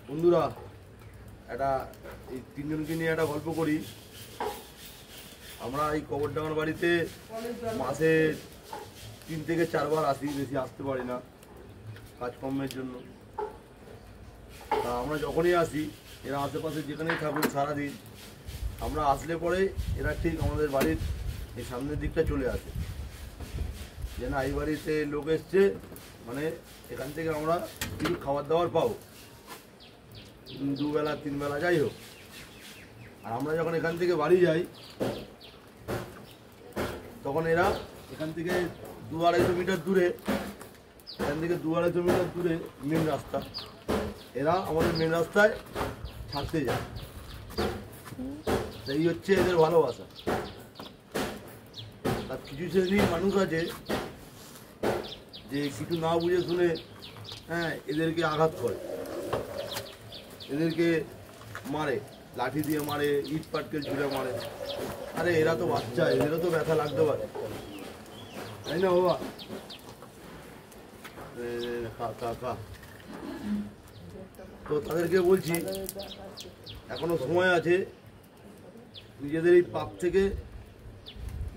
বন্ধুরা একটা এই তিনজনকে নিয়ে একটা গল্প করি। আমরা এই কবরডাঙ্গার বাড়িতে মাসে 3 থেকে 4 বার আসি, বেশি আসতে পারি না কাজকর্মের জন্য। তা আমরা যখনই আসি, এরা আশেপাশে যেখানেই থাকুন সারাদিন, আমরা আসলে পরে এরা ঠিক আমাদের বাড়ির এই সামনের দিকটা চলে আসে, যে না এই বাড়িতে লোক এসছে, মানে এখান থেকে আমরা কিছু খাবার দাবার পাবো, 2 বেলা 3 বেলা যাই হোক। আর আমরা যখন এখান থেকে বাড়ি যাই, তখন এরা এখান থেকে 2-250 মিটার দূরে, এখান থেকে 2-250 মিটার দূরে মেন রাস্তা, এরা আমাদের মেন রাস্তায় ছাড়তে যায়। এই হচ্ছে এদের ভালোবাসা। আর কিছু শ্রেণীর মানুষ আছে যে কিছু না বুঝে শুনে এদেরকে আঘাত করে, এদেরকে মারে, লাঠি দিয়ে মারে, ইট পাটকেল ছুঁড়ে মারে। আরে এরা তো বাচ্চা, এদেরও তো ব্যথা লাগতে পারে, তাই না বাবা? তো তাদেরকে বলছি এখনো সময় আছে, নিজেদের এই পাপ থেকে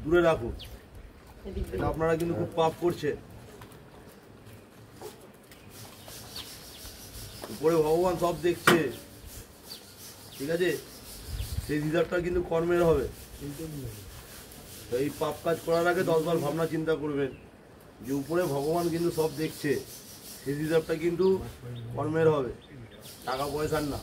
দূরে রাখুন। এটা আপনারা কিন্তু খুব পাপ করছেন। উপরে ভগবান সব দেখছে, ঠিক আছে? সেই হিসাবটা কিন্তু কর্মের হবে। তো এই পাপ কাজ করার আগে 10 বার ভাবনা চিন্তা করবেন যে উপরে ভগবান কিন্তু সব দেখছে, সেই হিসাবটা কিন্তু কর্মের হবে, টাকা পয়সার না।